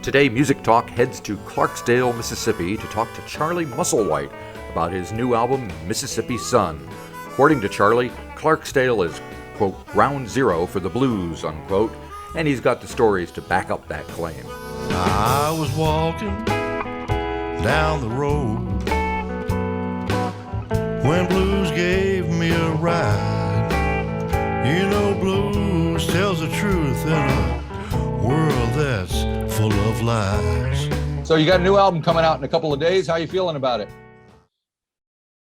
Today, Music Talk heads to Clarksdale, Mississippi to talk to Charlie Musselwhite about his new album, Mississippi Sun. According to Charlie, Clarksdale is, quote, ground zero for the blues, unquote, and he's got the stories to back up that claim. I was walking down the road when blues gave me a ride. You know, blues tells the truth in a world that's full of lies. So you got a new album coming out in a couple of days. How are you feeling about it?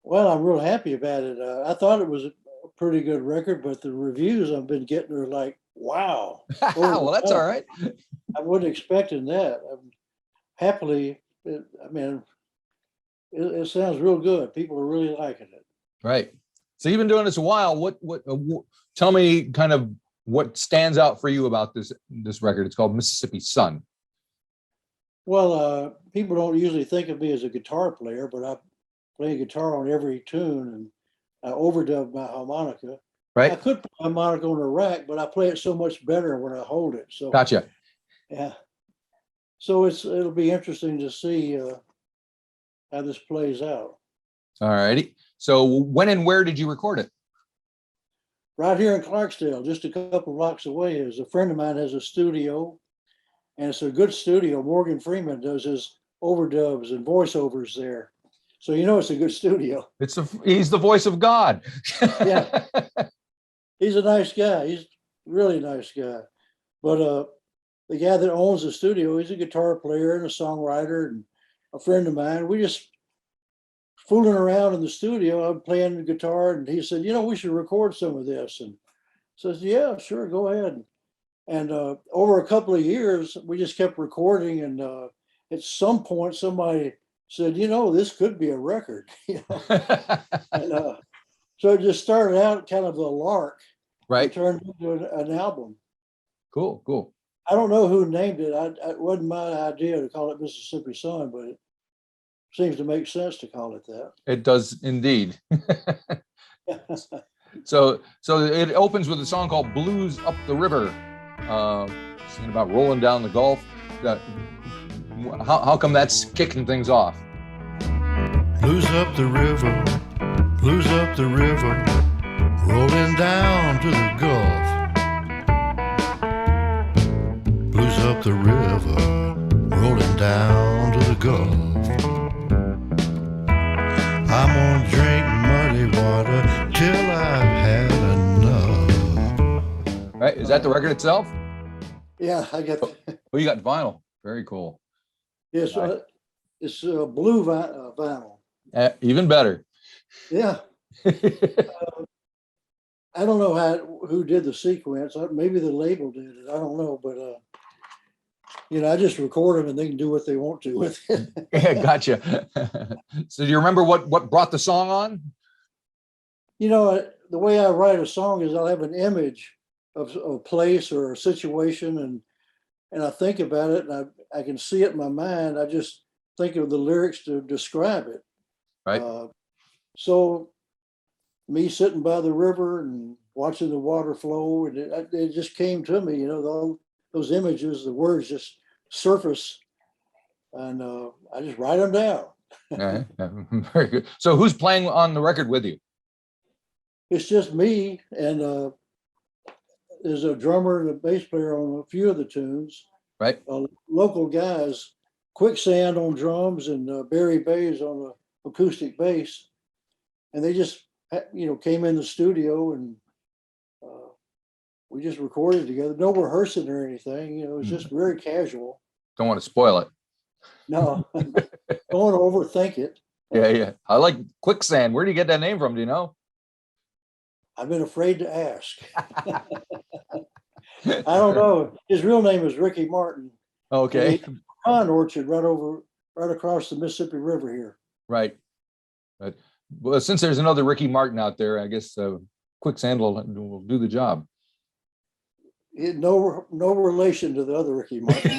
Well, I'm real happy about it. I thought it was a pretty good record, but the reviews I've been getting are like, wow. Well, that's all right. I wasn't expecting that. It sounds real good. People are really liking it. Right. So you've been doing this a while. Tell me kind of what stands out for you about this record. It's called Mississippi Sun. Well, people don't usually think of me as a guitar player, but I play guitar on every tune, and I overdub my harmonica. Right. I could put my harmonica on a rack, but I play it so much better when I hold it. So Gotcha. yeah. So it'll be interesting to see how this plays out. All righty. So when and where did you record it? Right here in Clarksdale, just a couple blocks away. Is a friend of mine has a studio, and it's a good studio. Morgan Freeman does his overdubs and voiceovers there. So you know it's a good studio. He's the voice of God. Yeah. He's a nice guy. He's a really nice guy. But the guy that owns the studio, he's a guitar player and a songwriter and a friend of mine. We just fooling around in the studio. I'm playing the guitar, and he said, we should record some of this. And says, yeah, sure, go ahead. And over a couple of years, we just kept recording. And at some point, somebody said, this could be a record. And, so it just started out kind of a lark. Right. It turned into an album. Cool. I don't know who named it. It wasn't my idea to call it Mississippi Sun, but it seems to make sense to call it that. It does indeed. So it opens with a song called Blues Up the River, singing about rolling down the Gulf. How come that's kicking things off? Blues up the river, rolling down to the Gulf. Blues up the river, rolling down to the Gulf. I'm gonna drink muddy water till I've had enough. Right, is that the record itself? Yeah, I get that. Oh, you got vinyl. Very cool. Yes, it's blue vinyl. Even better. Yeah. I don't know who did the sequence. Maybe the label did it. I don't know, but I just record them and they can do what they want to with it. Yeah, gotcha. So do you remember what brought the song on? The way I write a song is I'll have an image of a place or a situation, and I think about it, and I can see it in my mind. I just think of the lyrics to describe it. Right. So me sitting by the river and watching the water flow, and it just came to me, those images, the words just surface, and I just write them down. Very good. So who's playing on the record with you? It's just me, and there's a drummer and a bass player on a few of the tunes. Right. Local guys, Quicksand on drums and Barry Bays on the acoustic bass, and they just came in the studio, and we just recorded together. No rehearsing or anything. It was just very casual. Don't want to spoil it. No, don't want to overthink it. Yeah. I like Quicksand. Where do you get that name from? Do you know? I've been afraid to ask. I don't know. His real name is Ricky Martin. Okay. Pine orchard right across the Mississippi River here. Right. But well, since there's another Ricky Martin out there, I guess Quicksand will do the job. No relation to the other Ricky Martin.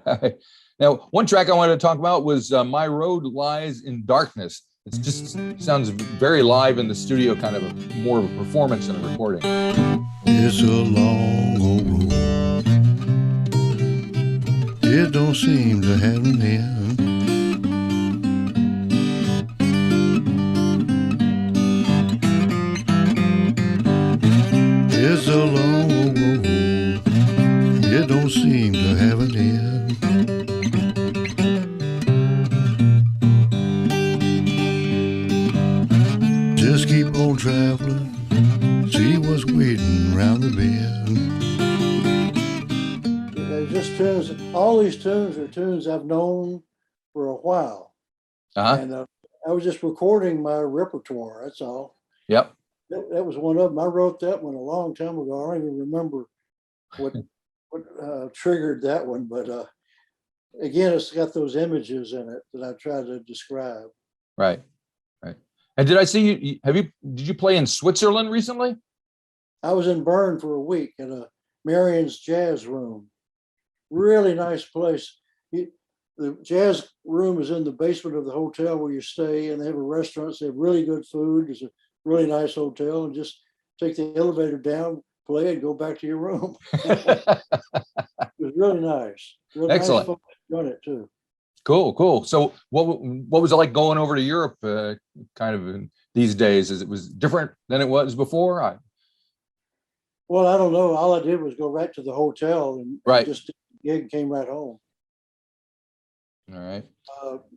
Right. Now, one track I wanted to talk about was My Road Lies in Darkness. It just sounds very live in the studio, kind of more of a performance than a recording. It's a long old road it don't seem to have an end. It's a long road, it don't seem to have an end. Just keep on traveling, see what's waiting round the bend. They're just tunes. All these tunes are tunes I've known for a while. Uh-huh. And I was just recording my repertoire. That's all. Yep. That was one of them. I wrote that one a long time ago. I don't even remember what triggered that one, but again, it's got those images in it that I try to describe. Right. Right. And did I see you? Did you play in Switzerland recently? I was in Bern for a week at a Marion's Jazz Room. Really nice place. The jazz room is in the basement of the hotel where you stay, and they have a restaurant. So they have really good food. It's a really nice hotel, and just take the elevator down, play, and go back to your room. It was really nice. Really Excellent. Nice folks done it too. Cool. So what was it like going over to Europe kind of in these days? Is it was different than it was before? Well, I don't know. All I did was go right to the hotel and Right. just did the gig and came right home. All right.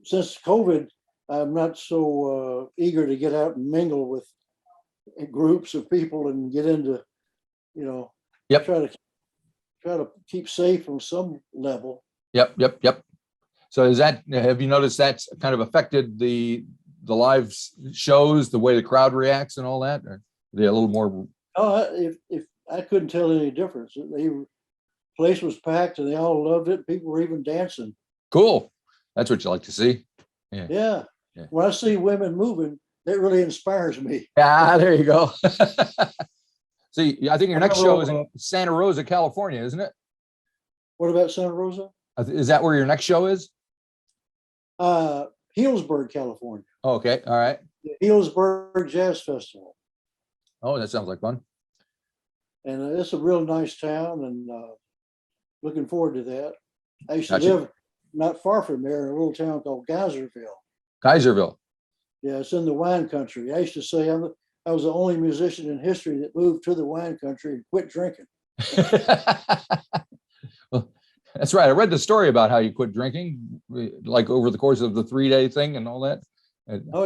Since COVID, I'm not so eager to get out and mingle with groups of people and get into, Yep. try to keep safe on some level. Yep. So have you noticed that's kind of affected the live shows, the way the crowd reacts and all that? Or are they a little more? Oh, if I couldn't tell any difference. The place was packed and they all loved it. People were even dancing. Cool. That's what you like to see. Yeah. When I see women moving, that really inspires me. There you go. See, I think your next show is in Santa Rosa, California, isn't it? What about Santa Rosa? Is that where your next show is? Healdsburg, California. Oh, okay. All right. The Healdsburg Jazz Festival. Oh, that sounds like fun. And it's a real nice town, and looking forward to that. I used to Gotcha. live not far from there in a little town called Geyserville. Yeah, it's in the wine country. I used to say I was the only musician in history that moved to the wine country and quit drinking. Well, that's right. I read the story about how you quit drinking, like over the course of the 3-day thing and all that. Oh,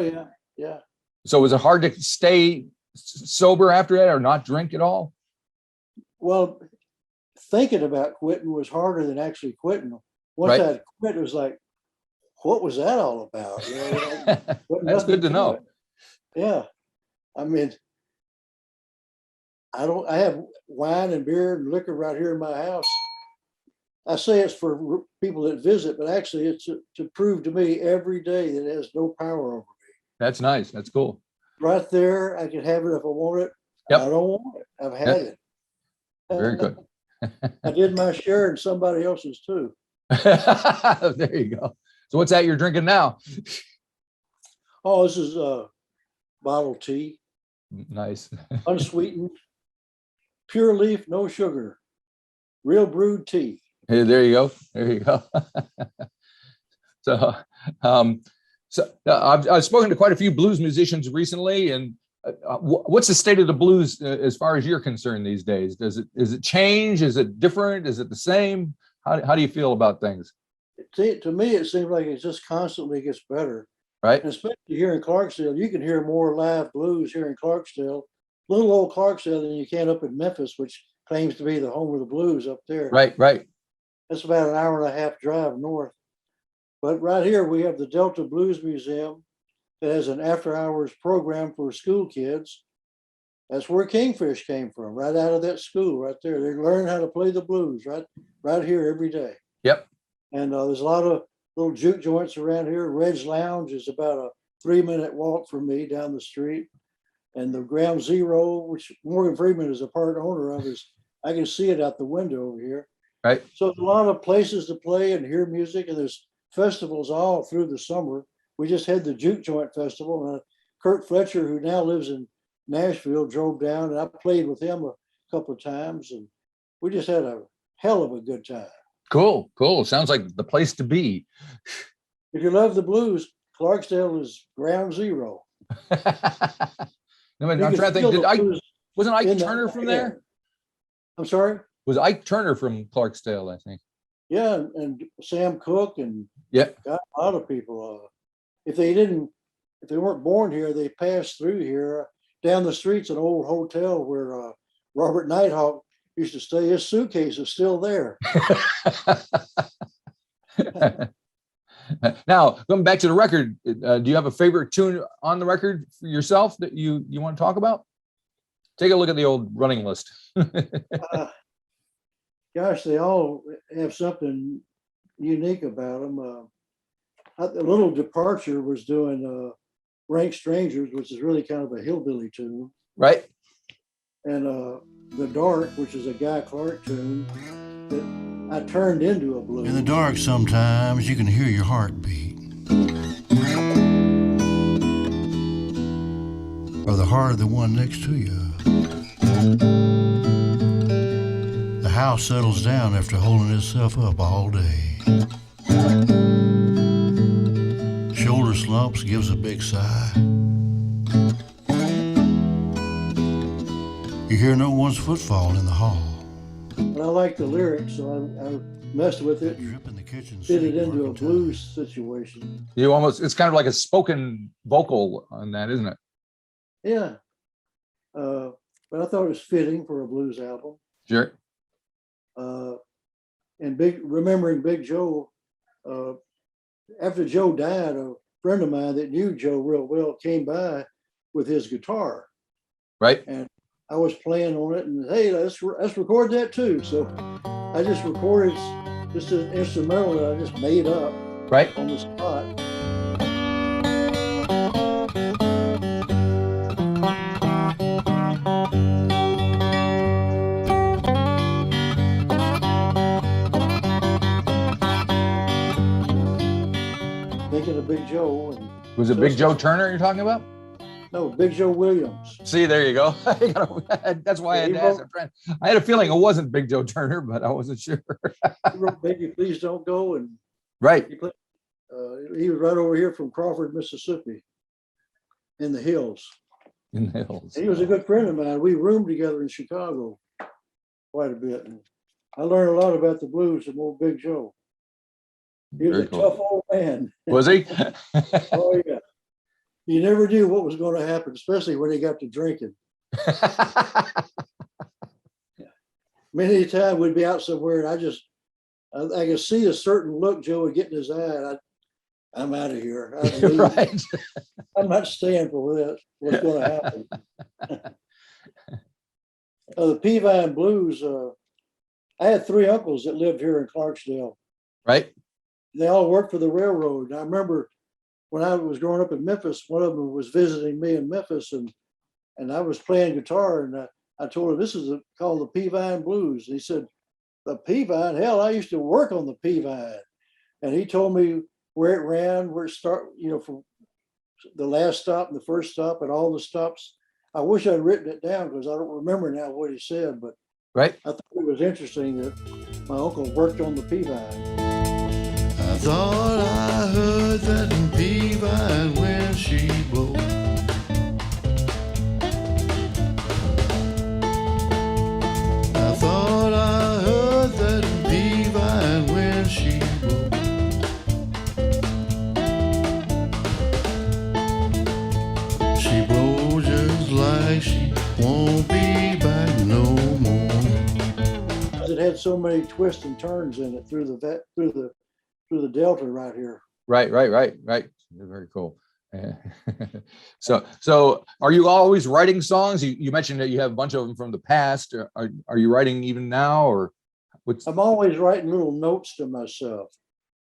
yeah. So was it hard to stay sober after that or not drink at all? Well, thinking about quitting was harder than actually quitting. Once Right. I quit, it was like, what was that all about? That's good to know. Yeah. I mean, I have wine and beer and liquor right here in my house. I say it's for people that visit, but actually it's to prove to me every day that it has no power over me. That's nice. That's cool. Right there, I can have it if I want it. Yep. I don't want it. I've had it. Very good. I did my share and somebody else's too. There you go. So what's that you're drinking now? Oh, this is bottled tea, Nice. unsweetened, pure leaf, no sugar, real brewed tea. Hey, there you go. So, I've spoken to quite a few blues musicians recently, and what's the state of the blues as far as you're concerned these days? Is it change? Is it different? Is it the same? How do you feel about things? To me, it seems like it just constantly gets better. Right. And especially here in Clarksdale, you can hear more live blues here in Clarksdale, little old Clarksdale, than you can up in Memphis, which claims to be the home of the blues up there. Right. That's about an hour and a half drive north. But right here, we have the Delta Blues Museum that has an after-hours program for school kids. That's where Kingfish came from, right out of that school right there. They learn how to play the blues right here every day. Yep. And there's a lot of little juke joints around here. Red's Lounge is about a 3-minute walk from me down the street. And the Ground Zero, which Morgan Freeman is a part owner of, I can see it out the window over here. Right. So there's a lot of places to play and hear music, and there's festivals all through the summer. We just had the Juke Joint Festival, and Kurt Fletcher, who now lives in Nashville, drove down, and I played with him a couple of times, and we just had a hell of a good time. Cool. Sounds like the place to be. If you love the blues, Clarksdale is ground zero. No, I'm You can trying to feel think. the blues Wasn't Ike in the Turner from air. there? I'm sorry? Was Ike Turner from Clarksdale, I think. Yeah, and Sam Cooke and Yeah. got a lot of people. If they weren't born here, they passed through here. Down the street's an old hotel where Robert Nighthawk used to stay. His suitcase is still there. Now, going back to the record, do you have a favorite tune on the record for yourself that you want to talk about? Take a look at the old running list. Gosh, they all have something unique about them. A little departure was doing Rank Strangers, which is really kind of a hillbilly tune. Right. And The Dark, which is a Guy Clark tune that I turned into a blues. In the dark sometimes you can hear your heartbeat, or the heart of the one next to you. The house settles down after holding itself up all day. Shoulder slumps, gives a big sigh. You hear no one's footfall in the hall. And I like the lyrics, so I messed with it, You're up in the kitchen, fit it sitting into a working blues time. situation. It's kind of like a spoken vocal on that, isn't it? Yeah. But I thought it was fitting for a blues album. Sure. And remembering Big Joe, after Joe died, a friend of mine that knew Joe real well came by with his guitar. Right. And I was playing on it, and hey, let's record that too. So I just recorded just an instrumental that I just made up Right. on the spot. Thinking of Big Joe. And Was it Big Joe Turner you're talking about? no, Big Joe Williams. See, there you go. That's why I had to ask. I had a feeling it wasn't Big Joe Turner, but I wasn't sure. He wrote "Baby, Please Don't Go," and Right. he was right over here from Crawford, Mississippi, in the hills. In the hills. He was a good friend of mine. We roomed together in Chicago quite a bit, and I learned a lot about the blues from old Big Joe. He was Very a cool. tough old man. Was he? Oh yeah. You never knew what was going to happen, especially when he got to drinking. Many times we'd be out somewhere, and I could see a certain look Joe would get in his eye. And I'm out of here. Right. I'm not staying for this. What's going to happen? The Peavine Blues. I had 3 uncles that lived here in Clarksdale. Right. They all worked for the railroad. And I remember when I was growing up in Memphis, one of them was visiting me in Memphis, and I was playing guitar, and I told him this is called the Peavine Blues. And he said, "The Peavine? Hell, I used to work on the Peavine." And he told me where it ran, where it started, from the last stop and the first stop and all the stops. I wish I'd written it down because I don't remember now what he said, but Right. I thought it was interesting that my uncle worked on the Peavine. I thought I heard that Peavine when she blows. I thought I heard that Peavine when she blows. She blows just like she won't be back no more. It had so many twists and turns in it through the delta right here. Right. Very cool. So are you always writing songs? You mentioned that you have a bunch of them from the past. Are you writing even now, or what's? I'm always writing little notes to myself.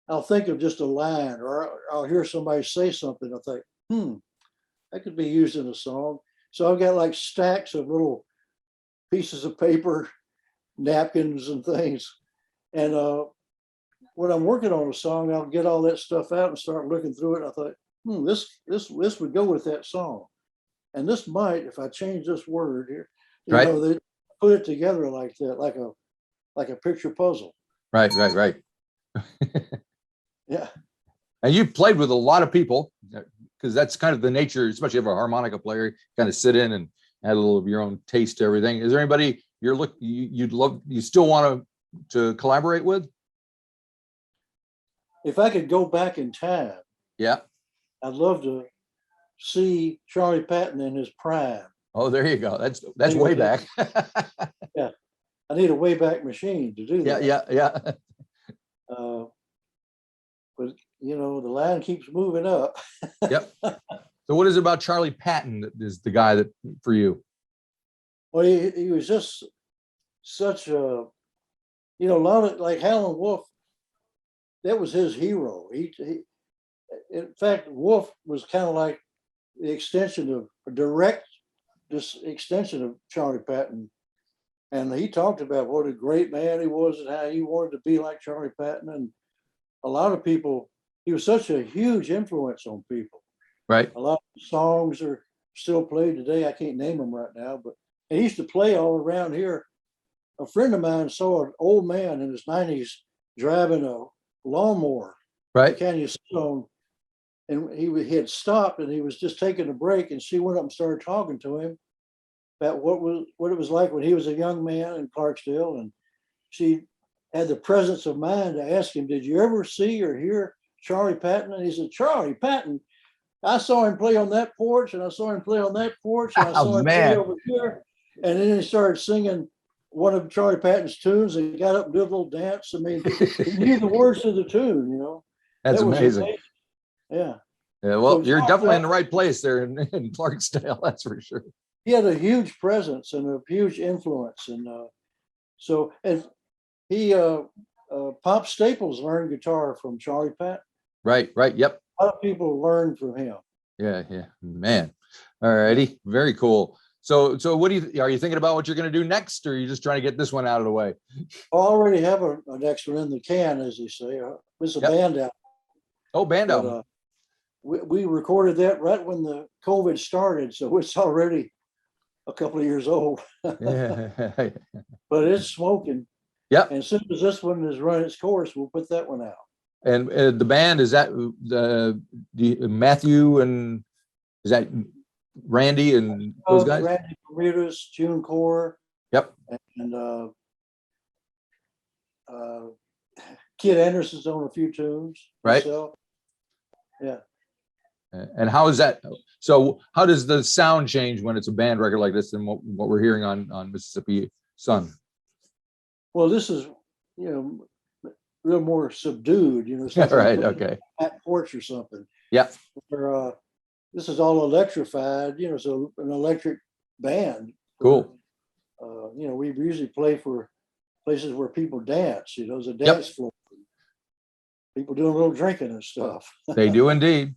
I'll think of just a line, or I'll hear somebody say something. I'll think, that could be used in a song. So I've got like stacks of little pieces of paper, napkins and things. And when I'm working on a song, I'll get all that stuff out and start looking through it. I thought, this would go with that song. And this might, if I change this word here, Right. They put it together like that, like a picture puzzle. Right. Yeah. And you played with a lot of people, because that's kind of the nature, especially of a harmonica player, kind of sit in and add a little of your own taste to everything. Is there anybody you still want to collaborate with? If I could go back in time, Yeah. I'd love to see Charlie Patton in his prime. Oh, there you go. That's way back. Yeah. I need a Wayback Machine to do that. Yeah. But the line keeps moving up. Yep. So what is it about Charlie Patton that is the guy that for you? Well, he was just such a lot of, like Howlin' Wolf, that was his hero. He in fact, Wolf was kind of like the extension of this extension of Charlie Patton. And he talked about what a great man he was and how he wanted to be like Charlie Patton. And a lot of people, he was such a huge influence on people. Right. A lot of songs are still played today. I can't name them right now, but he used to play all around here. A friend of mine saw an old man in his 90s driving a lawnmower, Right. Canyon Stone, and he had stopped and he was just taking a break, and she went up and started talking to him about what it was like when he was a young man in Clarksdale, and she had the presence of mind to ask him, "Did you ever see or hear Charlie Patton?" And he said, "Charlie Patton, I saw him play on that porch, and I saw him play on that porch, and I saw him play over here." And then he started singing one of Charlie Patton's tunes and got up and did a little dance. I mean, he knew the words to the tune, That's amazing. Yeah. Yeah. Well, So you're Charlie definitely in Patton, the right place there in Clarksdale. That's for sure. he had a huge presence and a huge influence. And and he, Pop Staples learned guitar from Charlie Patton. Right. Yep. A lot of people learned from him. Yeah. Man. All righty. Very cool. So what are you thinking about what you're going to do next, or are you just trying to get this one out of the way? I already have an next one in the can, as they say. It's a band album. Oh, band album. But, we recorded that right when the COVID started, so it's already a couple of years old. Yeah. But it's smoking. Yep. And as soon as this one has run its course, we'll put that one out. And the band, is that Matthew, and is that Randy and those guys? Randy Bermuda's Tune Core. Yep. And Kid Anderson's on a few tunes. Right. So, yeah. And how is that? So how does the sound change when it's a band record like this than what we're hearing on Mississippi Sun? Well, this is, real more subdued, Right. Okay. At porch or something. Yeah. Where, this is all electrified, so an electric band. Cool. We usually play for places where people dance, there's a dance floor. People doing a little drinking and stuff. They do indeed.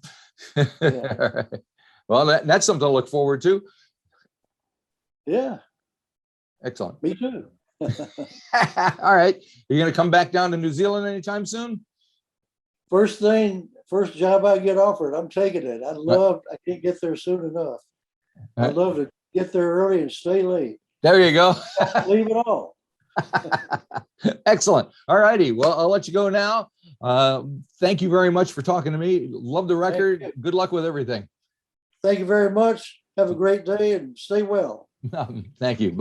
Yeah. Well, that's something to look forward to. Yeah. Excellent. Me too. All right. You're going to come back down to New Zealand anytime soon? First job I get offered, I'm taking it. I can't get there soon enough. I'd love to get there early and stay late. There you go. Leave it all. Excellent. All righty. Well, I'll let you go now. Thank you very much for talking to me. Love the record. Good luck with everything. Thank you very much. Have a great day and stay well. Thank you. Bye.